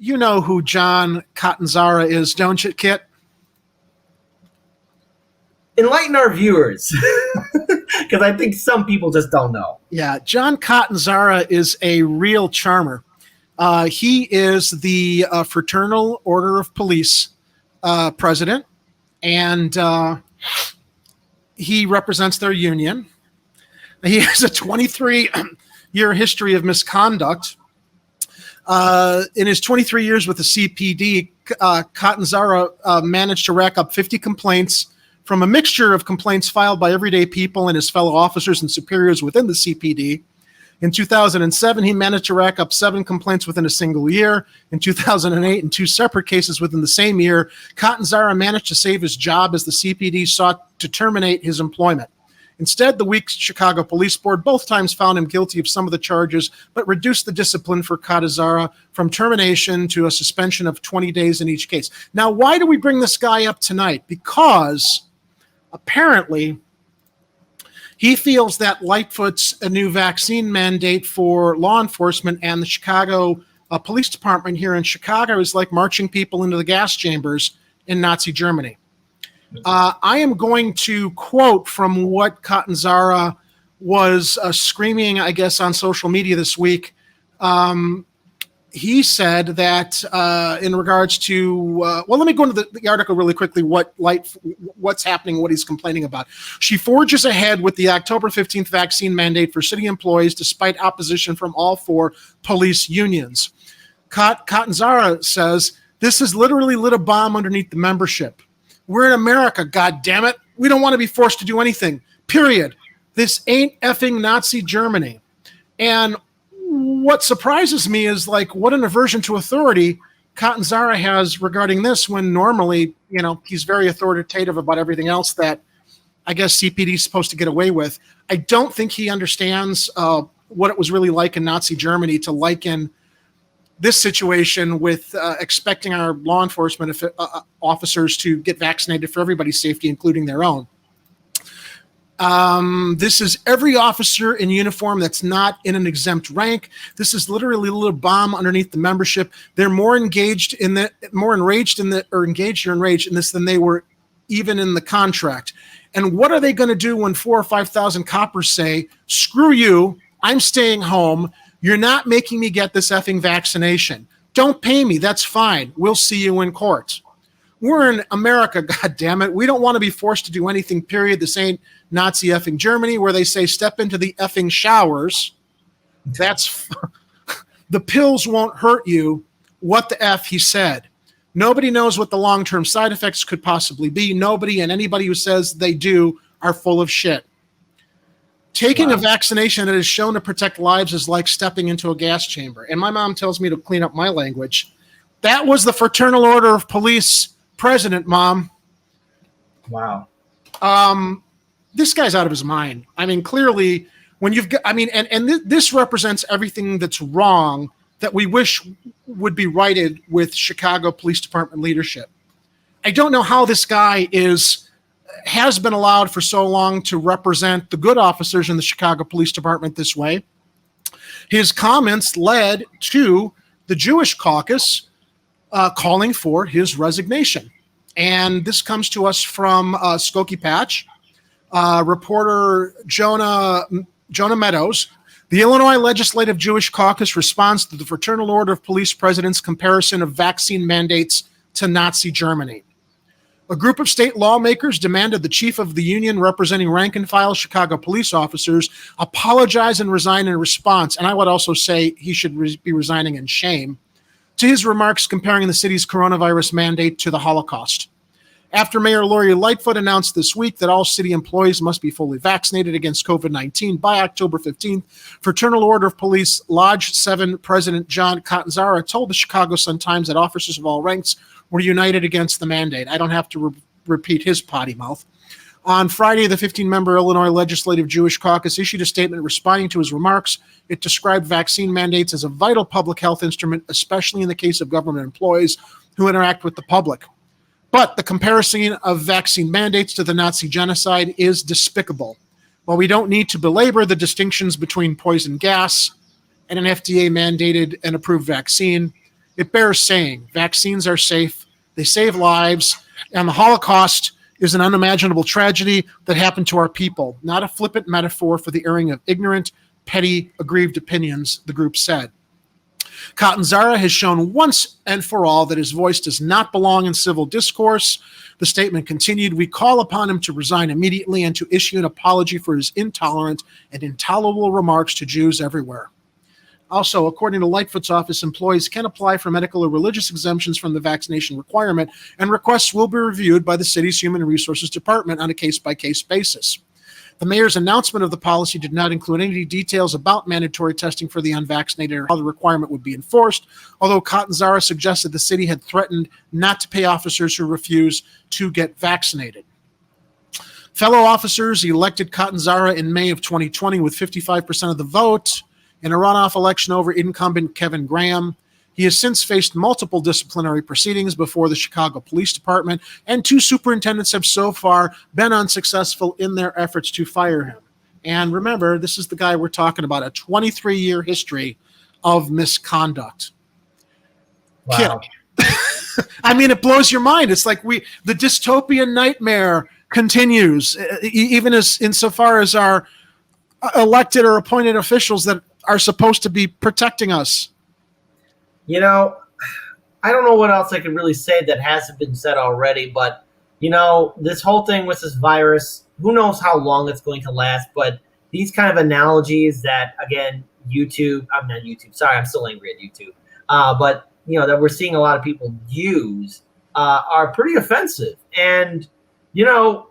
You know who John Catanzara is, don't you, Kit? Enlighten our viewers, because I think some people just don't know. Yeah, John Catanzara is a real charmer. He is the Fraternal Order of Police president, and he represents their union. He has a 23-year history of misconduct. In his 23 years with the CPD, Catanzara managed to rack up 50 complaints from a mixture of complaints filed by everyday people and his fellow officers and superiors within the CPD. In 2007, he managed to rack up 7 complaints within a single year. In 2008, in 2 separate cases within the same year, Catanzara managed to save his job as the CPD sought to terminate his employment. Instead, the weak Chicago Police Board both times found him guilty of some of the charges, but reduced the discipline for Catanzara from termination to a suspension of 20 days in each case. Now, why do we bring this guy up tonight? Because apparently he feels that Lightfoot's a new vaccine mandate for law enforcement and the Chicago Police Department here in Chicago is like marching people into the gas chambers in Nazi Germany. I am going to quote from what Catanzara was screaming, I guess, on social media this week. He said that in regards to, well, let me go into the article really quickly, what's happening, what he's complaining about. She forges ahead with the October 15th vaccine mandate for city employees despite opposition from all 4 police unions. Catanzara says, this has literally lit a bomb underneath the membership. We're in America, God damn it. We don't want to be forced to do anything, period. This ain't effing Nazi Germany. And what surprises me is like what an aversion to authority Catanzara has regarding this when normally, you know, he's very authoritative about everything else that I guess CPD is supposed to get away with. I don't think he understands what it was really like in Nazi Germany to liken this situation with expecting our law enforcement officers to get vaccinated for everybody's safety, including their own. This is every officer in uniform that's not in an exempt rank. This is literally a little bomb underneath the membership. They're more enraged in this than they were even in the contract. And what are they going to do when 4,000 or 5,000 coppers say, screw you, I'm staying home. You're not making me get this effing vaccination. Don't pay me. That's fine. We'll see you in court. We're in America, goddammit. We don't want to be forced to do anything, period. This ain't Nazi effing Germany where they say step into the effing showers. That's the pills won't hurt you. What the F, he said. Nobody knows what the long-term side effects could possibly be. Nobody and anybody who says they do are full of shit. Taking a vaccination that is shown to protect lives is like stepping into a gas chamber. And my mom tells me to clean up my language. That was the Fraternal Order of Police president, Mom. Wow. This guy's out of his mind. I mean, clearly, when you've got, I mean, and this represents everything that's wrong that we wish would be righted with Chicago Police Department leadership. I don't know how this guy has been allowed for so long to represent the good officers in the Chicago Police Department this way. His comments led to the Jewish caucus calling for his resignation. And this comes to us from Skokie Patch, reporter Jonah Meadows. The Illinois Legislative Jewish Caucus responds to the Fraternal Order of Police President's comparison of vaccine mandates to Nazi Germany. A group of state lawmakers demanded the chief of the union representing rank-and-file Chicago police officers apologize and resign in response, and I would also say he should be resigning in shame, to his remarks comparing the city's coronavirus mandate to the Holocaust. After Mayor Lori Lightfoot announced this week that all city employees must be fully vaccinated against COVID-19 by October 15th, Fraternal Order of Police Lodge 7 President John Catanzara told the Chicago Sun-Times that officers of all ranks were united against the mandate. I don't have to repeat his potty mouth. On Friday, the 15-member Illinois Legislative Jewish Caucus issued a statement responding to his remarks. It described vaccine mandates as a vital public health instrument, especially in the case of government employees who interact with the public. But the comparison of vaccine mandates to the Nazi genocide is despicable. While we don't need to belabor the distinctions between poison gas and an FDA-mandated and approved vaccine, it bears saying, vaccines are safe, they save lives, and the Holocaust is an unimaginable tragedy that happened to our people, not a flippant metaphor for the airing of ignorant, petty, aggrieved opinions, the group said. Catanzara has shown once and for all that his voice does not belong in civil discourse. The statement continued, we call upon him to resign immediately and to issue an apology for his intolerant and intolerable remarks to Jews everywhere. Also, according to Lightfoot's office, employees can apply for medical or religious exemptions from the vaccination requirement, and requests will be reviewed by the city's Human Resources Department on a case-by-case basis. The mayor's announcement of the policy did not include any details about mandatory testing for the unvaccinated or how the requirement would be enforced, although Catanzara suggested the city had threatened not to pay officers who refuse to get vaccinated. Fellow officers elected Catanzara in May of 2020 with 55% of the vote in a runoff election over incumbent Kevin Graham. He has since faced multiple disciplinary proceedings before the Chicago Police Department, and 2 superintendents have so far been unsuccessful in their efforts to fire him. And remember, this is the guy we're talking about, a 23-year history of misconduct. Wow. I mean, it blows your mind. It's like the dystopian nightmare continues, even as insofar as our elected or appointed officials that are supposed to be protecting us. You know, I don't know what else I could really say that hasn't been said already, but, you know, this whole thing with this virus, who knows how long it's going to last, but these kind of analogies that, again, I'm still angry at YouTube, but, you know, that we're seeing a lot of people use are pretty offensive. And, you know,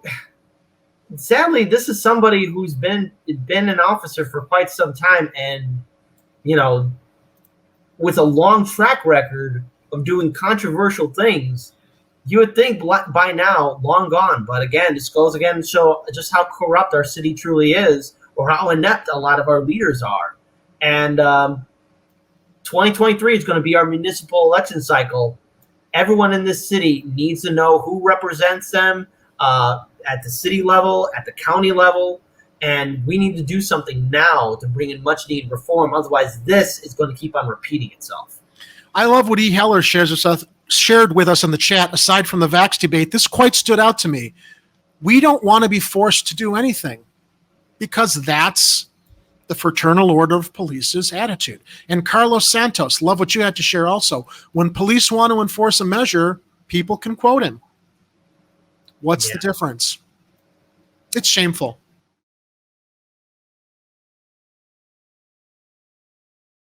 sadly, this is somebody who's been an officer for quite some time and, you know, with a long track record of doing controversial things, you would think by now, long gone. But again, this goes again to show just how corrupt our city truly is, or how inept a lot of our leaders are. And 2023 is going to be our municipal election cycle. Everyone in this city needs to know who represents them at the city level, at the county level. And we need to do something now to bring in much needed reform. Otherwise, this is going to keep on repeating itself. I love what E. Heller shared with us in the chat. Aside from the vax debate, this quite stood out to me. We don't want to be forced to do anything because that's the Fraternal Order of Police's attitude. And Carlos Santos, love what you had to share also. When police want to enforce a measure, people can quote him. What's the difference? It's shameful.